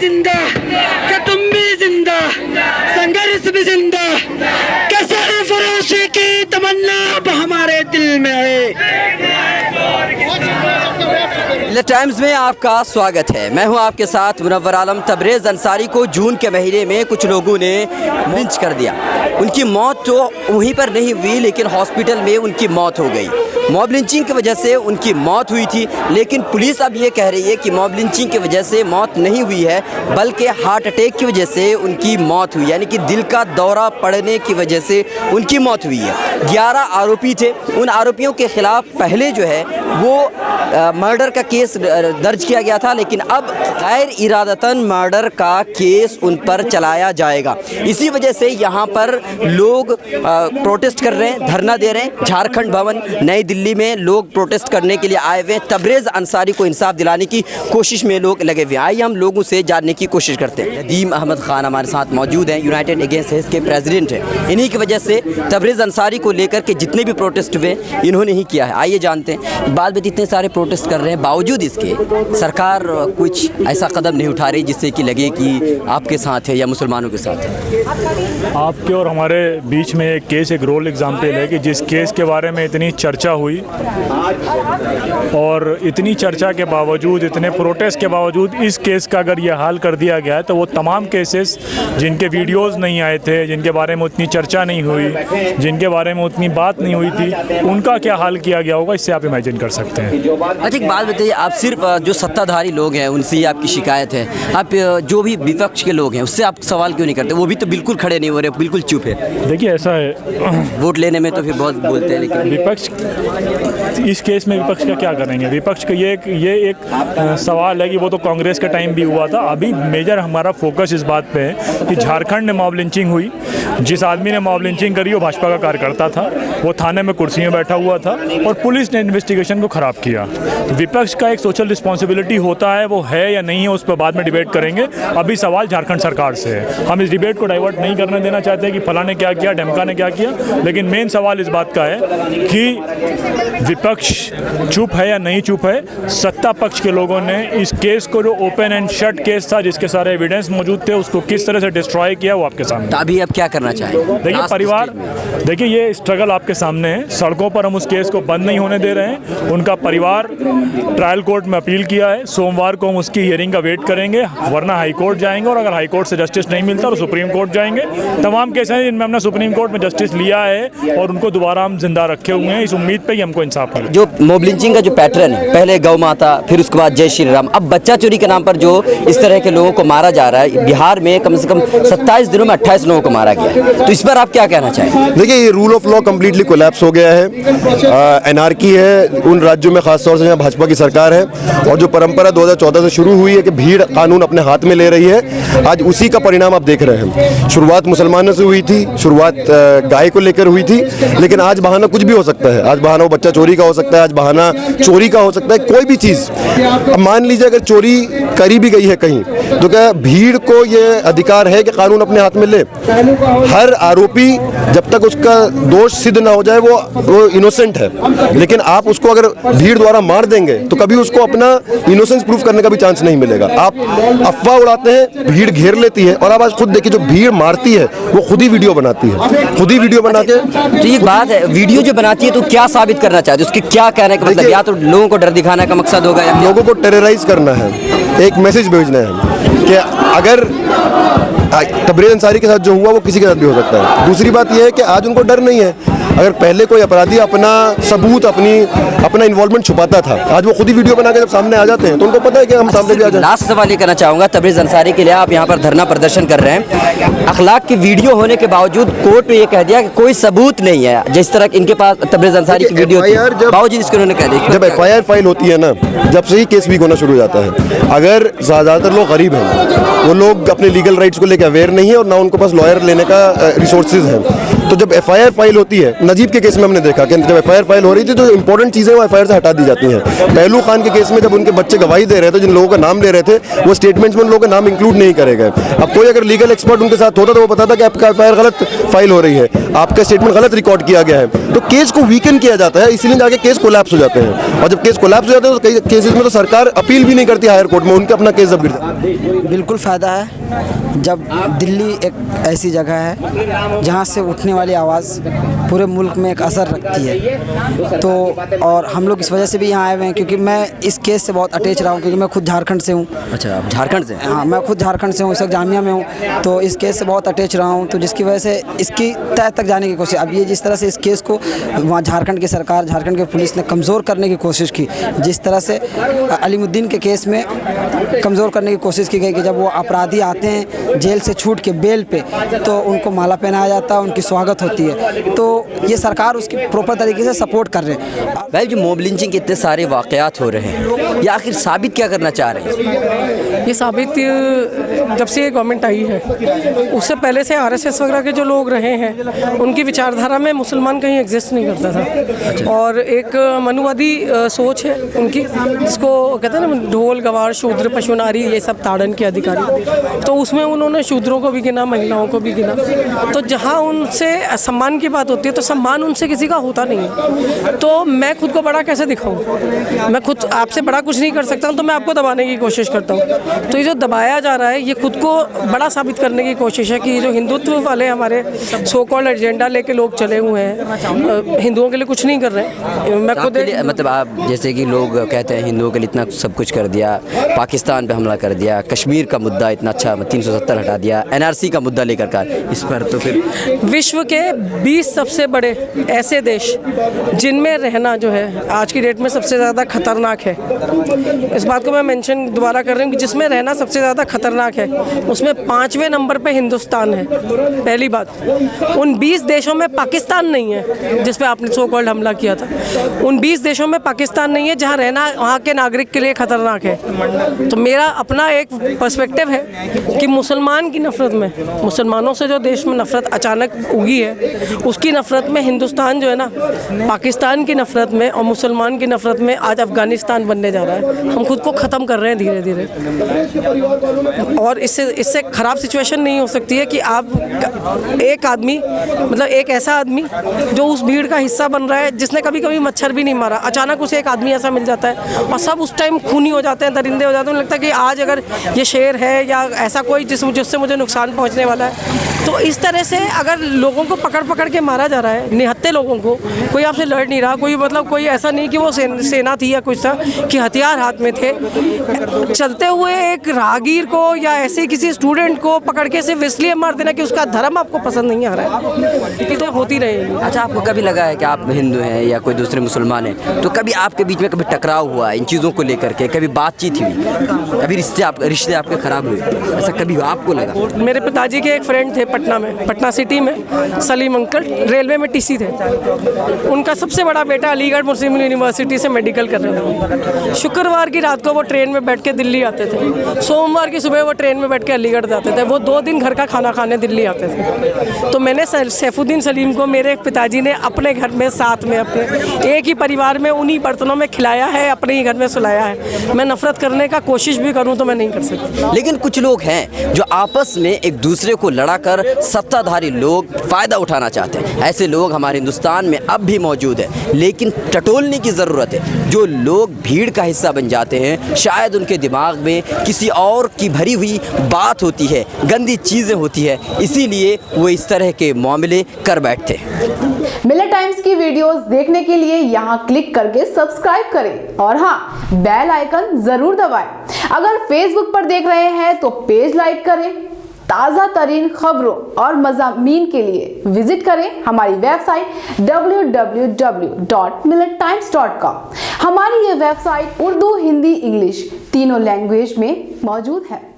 जिंदा, क्या तुम भी जिंदा, संघर्ष भी जिंदा, कैसे फरोशी की तमन्ना अब हमारे दिल में है। द टाइम्स में आपका स्वागत है। मैं हूं आपके साथ मुनव्वर आलम। तबरेज़ अंसारी को जून के महीने में कुछ लोगों ने लिंच कर दिया। उनकी मौत तो वहीं पर नहीं हुई, लेकिन हॉस्पिटल में उनकी मौत हो गई। मॉब लिंचिंग की वजह से उनकी मौत हुई थी, लेकिन पुलिस अब ये कह रही है कि मॉब लिंचिंग की वजह से मौत नहीं हुई है, बल्कि हार्ट अटैक की वजह से उनकी मौत हुई, यानी कि दिल का दौरा पड़ने की वजह से उनकी मौत हुई है। 11 आरोपी थे। उन आरोपियों के खिलाफ पहले जो है वो मर्डर का केस दर्ज किया गया था, लेकिन अब गैर इरादतन मर्डर का केस उन पर चलाया जाएगा। इसी वजह से यहाँ पर लोग प्रोटेस्ट कर रहे हैं, धरना दे रहे हैं। झारखंड भवन नई दिल्ली में लोग प्रोटेस्ट करने के लिए आए हुए हैं। तबरेज़ अंसारी को इंसाफ दिलाने की कोशिश में लोग लगे हुए हैं। आइए हम लोगों से जानने की कोशिश करते हैं। नदीम अहमद खान हमारे साथ मौजूद हैं, यूनाइटेड अगेंस्ट हेट्स के प्रेसिडेंट हैं। इन्हीं की वजह से तबरेज़ अंसारी को लेकर के जितने भी प्रोटेस्ट हुए इन्होंने ही किया है। आइए जानते हैं। बाद में इतने सारे प्रोटेस्ट कर रहे हैं, बावजूद इसके सरकार कुछ ऐसा कदम नहीं उठा रही जिससे कि लगे कि आपके साथ है या मुसलमानों के साथ है। आपके और हमारे बीच में एक केस, एक रोल एग्जाम्पल है कि जिस केस के बारे में इतनी चर्चा हुई और इतनी चर्चा के बावजूद, इतने प्रोटेस्ट के बावजूद इस केस का अगर ये हाल कर दिया गया है, तो वो तमाम केसेस जिनके वीडियोस नहीं आए थे, जिनके बारे में उतनी चर्चा नहीं हुई, जिनके बारे में उतनी बात नहीं हुई थी, उनका क्या हाल किया गया होगा, इससे आप इमेजिन कर सकते हैं। अच्छा, एक बात बताइए, आप सिर्फ जो सत्ताधारी लोग हैं उनसे ही आपकी शिकायत है, आप जो भी विपक्ष के लोग हैं उससे आप सवाल क्यों नहीं करते? वो भी तो बिल्कुल खड़े नहीं हो रहे, बिल्कुल चुप है। देखिए ऐसा है, वोट लेने में तो फिर बहुत बोलते हैं, लेकिन विपक्ष इस केस में विपक्ष का क्या करेंगे? विपक्ष का ये एक सवाल है कि वो तो कांग्रेस के टाइम भी हुआ था। अभी मेजर हमारा फोकस इस बात पे है कि झारखंड में मॉब लिंचिंग हुई। जिस आदमी ने मॉब लिंचिंग करी वो भाजपा का कार्यकर्ता था, वो थाने में कुर्सी में बैठा हुआ था और पुलिस ने इन्वेस्टिगेशन को ख़राब किया। विपक्ष का एक सोशल रिस्पॉन्सिबिलिटी होता है, वो है या नहीं है उस पर बाद में डिबेट करेंगे। अभी सवाल झारखंड सरकार से है। हम इस डिबेट को डाइवर्ट नहीं करने देना चाहते कि फलां ने क्या किया, ढमका ने क्या किया, लेकिन मेन सवाल इस बात का है कि विपक्ष चुप है या नहीं चुप है। सत्ता पक्ष के लोगों ने इस केस को, जो ओपन एंड शट केस था जिसके सारे एविडेंस मौजूद थे, उसको किस तरह से डिस्ट्रॉय किया वो आपके सामने। तो अभी आप क्या करना चाहेंगे? देखिए परिवार, देखिए ये स्ट्रगल आपके सामने है। सड़कों पर हम उस केस को बंद नहीं होने दे रहे हैं। उनका परिवार ट्रायल कोर्ट में अपील किया है। सोमवार को हम उसकी हियरिंग का वेट करेंगे, वरना हाई कोर्ट जाएंगे और अगर हाई कोर्ट से जस्टिस नहीं मिलता तो सुप्रीम कोर्ट जाएंगे। तमाम केस हैं जिनमें हमने सुप्रीम कोर्ट में जस्टिस लिया है और उनको दोबारा हम जिंदा रखे हुए हैं, इस उम्मीद पे ही हमको इंसाफ मिले। जो मॉब लिंचिंग का जो पैटर्न है, पहले गौ माता, फिर उसके बाद जय श्री राम, अब बच्चा चोरी के नाम पर जो इस तरह के लोगों को मारा जा रहा है, बिहार में कम से कम 27 दिनों में 28 लोगों को मारा गया है, तो इस पर आप क्या कहना चाहेंगे? देखिए ये rule of law completely collapse हो गया है। एनार्की है उन राज्यों में, खासतौर से जहाँ भाजपा की सरकार है, और जो परंपरा 2014 से शुरू हुई है कि भीड़ कानून अपने हाथ में ले रही है, आज उसी का परिणाम आप देख रहे हैं। शुरुआत मुसलमानों से हुई थी, शुरुआत गाय को लेकर हुई थी, लेकिन आज बहाना कुछ भी हो सकता है। आज बहाना वो बच्चा चोरी का हो सकता है, आज बहाना चोरी का हो सकता है, कोई भी चीज़। अब मान लीजिए अगर चोरी करी भी गई है कहीं, तो क्या भीड़ को ये अधिकार है कि कानून अपने हाथ में ले? हर आरोपी जब तक उसका दोष सिद्ध ना हो जाए वो इनोसेंट है, लेकिन आप उसको अगर भीड़ द्वारा मार देंगे तो कभी उसको अपना इनोसेंस प्रूफ करने का भी चांस नहीं मिलेगा। आप अफवाह उड़ाते हैं, भीड़ घेर लेती है, और आप आज खुद देखिए जो भीड़ मारती है वो खुद ही वीडियो बनाती है, खुद ही वीडियो बना के। तो ये बात है, वीडियो जो बनाती है तो क्या साबित करना चाहते हैं? उसके क्या कहने का मतलब? या तो लोगों को डर दिखाने का मकसद होगा, या लोगों को टेरराइज करना है, एक मैसेज भेजना है कि अगर तबरेज़ अंसारी के साथ जो हुआ वो किसी के साथ भी हो सकता है। दूसरी बात यह है कि आज उनको डर नहीं है। अगर पहले कोई अपराधी अपना सबूत, अपना इन्वॉल्वमेंट छुपाता था, आज वो खुद ही वीडियो बना के जब सामने आ जाते हैं तो उनको पता है कि हम सामने भी आ जाए। लास्ट सवाल ये करना चाहूँगा, तबरेज़ अंसारी के लिए आप यहाँ पर धरना प्रदर्शन कर रहे हैं, अखलाक की वीडियो होने के बावजूद कोर्ट ने ये कह दिया कि कोई सबूत नहीं है, जिस तरह इनके पास तबरेज़ अंसारी की वीडियो बावजूद इसको उन्होंने कह दिया। जब FIR फाइल होती है ना, जब से ही केस वीक होना शुरू हो जाता है। अगर ज़्यादातर लोग गरीब हैं, वो लोग अपने लीगल राइट्स को लेकर अवेयर नहीं है और ना उनको पास लॉयर लेने का रिसोर्सेज हैं, तो जब FIR फाइल होती है, नजीब के केस में हमने देखा कि जब FIR फाइल हो रही थी तो इंपॉर्टेंट चीज़ें वो FIR से हटा दी जाती हैं। पहलू खान के केस में जब उनके बच्चे गवाही दे रहे थे, जिन लोगों का नाम ले रहे थे, वो स्टेटमेंट्स में उन लोगों का नाम इंक्लूड नहीं करे गए। अब कोई अगर लीगल एक्सपर्ट उनके साथ होता तो वो बताता कि आपका FIR गलत फाइल हो रही है, आपका स्टेटमेंट गलत रिकॉर्ड किया गया है, तो केस को वीकन किया जाता है, इसलिए जाके केस कोलैप्स हो जाते हैं। और जब केस कोलैप्स हो जाते हैं तो कई केसेस में तो सरकार अपील भी नहीं करती हायर कोर्ट में, उनका अपना केस जब गिरता है। बिल्कुल फ़ायदा है जब दिल्ली एक ऐसी जगह है जहाँ से उठने वाली आवाज़ पूरे मुल्क में एक असर रखती है। तो और हम लोग इस वजह से भी यहाँ आए हुए हैं क्योंकि मैं इस केस से बहुत अटैच रहा हूँ, क्योंकि मैं खुद झारखंड से हूँ। अच्छा, आप झारखंड से? हाँ, मैं खुद झारखंड से हूँ, इस वक्त जामिया में हूँ, तो इस केस से बहुत अटैच रहा हूँ। तो जिसकी वजह से इसकी तह तक जाने की कोशिश, अब ये जिस तरह से इस केस को वहाँ झारखंड की सरकार, झारखंड की पुलिस ने कमज़ोर करने की कोशिश की, जिस तरह से अलीमुद्दीन के केस में कमज़ोर करने की कोशिश की गई कि जब वो अपराधी आते हैं जेल से छूट के बेल पे तो उनको माला पहनाया जाता है, उनकी स्वागत होती है। तो ये सरकार उसकी प्रॉपर तरीके से सपोर्ट कर रहे हैं। भाई, जो मॉब लिंचिंग के इतने सारे वाक़यात हो रहे हैं, ये आखिर साबित क्या करना चाह रहे हैं? ये साबित जब से ये गवर्नमेंट आई है, उससे पहले से आरएसएस वगैरह के जो लोग रहे हैं उनकी विचारधारा में मुसलमान कहीं एग्जिस्ट नहीं करता था। और एक मनुवादी सोच है उनकी, जिसको कहते हैं ना ढोल गवार शूद्र पशु नारी ये सब ताड़न के अधिकारी, तो उसमें उन्होंने शूद्रों को भी गिना, महिलाओं को भी गिना। तो जहाँ उनसे सम्मान की बात होती है तो सम्मान उनसे किसी का होता नहीं है। तो मैं खुद को बड़ा कैसे दिखाऊं? मैं खुद आपसे बड़ा कुछ नहीं कर सकता हूं, तो मैं आपको दबाने की कोशिश करता हूं। तो ये जो दबाया जा रहा है ये खुद को बड़ा साबित करने की कोशिश है कि जो हिंदुत्व वाले हमारे सो कॉल्ड एजेंडा लेके लोग चले हुए हैं, हिंदुओं के लिए कुछ नहीं कर रहे हैं। मैं खुद मतलब आप जैसे कि लोग कहते हैं हिंदुओं के लिए इतना सब कुछ कर दिया, पाकिस्तान पे हमला कर दिया, कश्मीर का मुद्दा इतना अच्छा 370 हटा दिया, एनआरसी का मुद्दा लेकर का, इस पर तो फिर विश्व के 20 सबसे बड़े ऐसे देश जिनमें रहना जो है आज की डेट में सबसे ज़्यादा खतरनाक है, इस बात को मैं मेंशन दोबारा कर रही हूँ कि जिसमें रहना सबसे ज़्यादा खतरनाक है, उसमें 5वें नंबर पे हिंदुस्तान है। पहली बात, उन 20 देशों में पाकिस्तान नहीं है जिस पे आपने सो कॉल्ड हमला किया था। उन 20 देशों में पाकिस्तान नहीं है जहाँ रहना वहाँ के नागरिक के लिए खतरनाक है। तो मेरा अपना एक पर्सपेक्टिव है कि मुसलमान की नफ़रत में, मुसलमानों से जो देश में नफ़रत अचानक उगी है, उसकी नफ़रत में हिंदुस्तान जो है ना, पाकिस्तान की नफ़रत में और मुसलमान की नफ़रत में आज अफ़गानिस्तान बनने जा रहा है। हम खुद को ख़त्म कर रहे हैं धीरे धीरे, और इससे ख़राब सिचुएशन नहीं हो सकती है कि आप एक आदमी, मतलब एक ऐसा आदमी जो उस भीड़ का हिस्सा बन रहा है, जिसने कभी कभी मच्छर भी नहीं मारा, अचानक उसे एक आदमी ऐसा मिल जाता है और सब उस टाइम खूनी हो जाते हैं, दरिंदे हो जाते हैं। लगता है कि आज अगर ये शेर है या ऐसा कोई जिससे मुझे नुकसान पहुँचने वाला है, तो इस तरह से अगर लोगों को पकड़ पकड़ के मारा जा रहा है, निहत्थे लोगों को, कोई आपसे लड़ नहीं रहा, कोई मतलब कोई ऐसा नहीं कि वो सेना थी या कुछ था कि हथियार हाथ में थे, चलते हुए एक राहगीर को या ऐसे किसी स्टूडेंट को पकड़ के सिर्फ इसलिए मार देना कि उसका धर्म आपको पसंद नहीं आ रहा है, ये तो होती रहेगी। अच्छा, आपको कभी लगा है कि आप हिंदू हैं या कोई दूसरे मुसलमान हैं, तो कभी आपके बीच में कभी टकराव हुआ इन चीज़ों को लेकर के, कभी बातचीत हुई, कभी रिश्ते आपके ख़राब हुए, ऐसा कभी आपको लगा? मेरे पिताजी के एक फ्रेंड थे पटना में, पटना सिटी में, सलीम अंकल, रेलवे में टीसी थे। उनका सबसे बड़ा बेटा अलीगढ़ मुस्लिम यूनिवर्सिटी से मेडिकल कर रहे थे। शुक्रवार की रात को वो ट्रेन में बैठ के दिल्ली आते थे, सोमवार की सुबह वो ट्रेन में बैठ के अलीगढ़ जाते थे। वो 2 दिन घर का खाना खाने दिल्ली आते थे। तो मैंने सैफुद्दीन सलीम को मेरे पिताजी ने अपने घर में साथ में अपने एक ही परिवार में उन्हीं बर्तनों में खिलाया है, अपने ही घर में सुलाया है। मैं नफरत करने का कोशिश भी करूँ तो मैं नहीं कर सकती। लेकिन कुछ लोग हैं जो आपस में एक दूसरे को लड़ाकर सत्ताधारी लोग फ़ायदा उठाना चाहते हैं। ऐसे लोग हमारे हिंदुस्तान में अब भी मौजूद हैं, लेकिन टटोलने की ज़रूरत है। जो लोग भीड़ का हिस्सा बन जाते हैं, शायद उनके दिमाग में किसी और की भरी हुई बात होती है, गंदी चीज़ें होती है, इसीलिए वो इस तरह के मामले कर बैठते हैं। मिलर टाइम्स की वीडियोस देखने के लिए यहाँ क्लिक करके सब्सक्राइब करें और हाँ, बेल आइकन जरूर दबाएं। अगर फेसबुक पर देख रहे हैं तो पेज लाइक करें। ताज़ा तरीन खबरों और मज़ामीन के लिए विजिट करें हमारी वेबसाइट www.millertimes.com। हमारी ये वेबसाइट उर्दू, हिंदी, इंग्लिश तीनों लैंग्वेज में मौजूद है।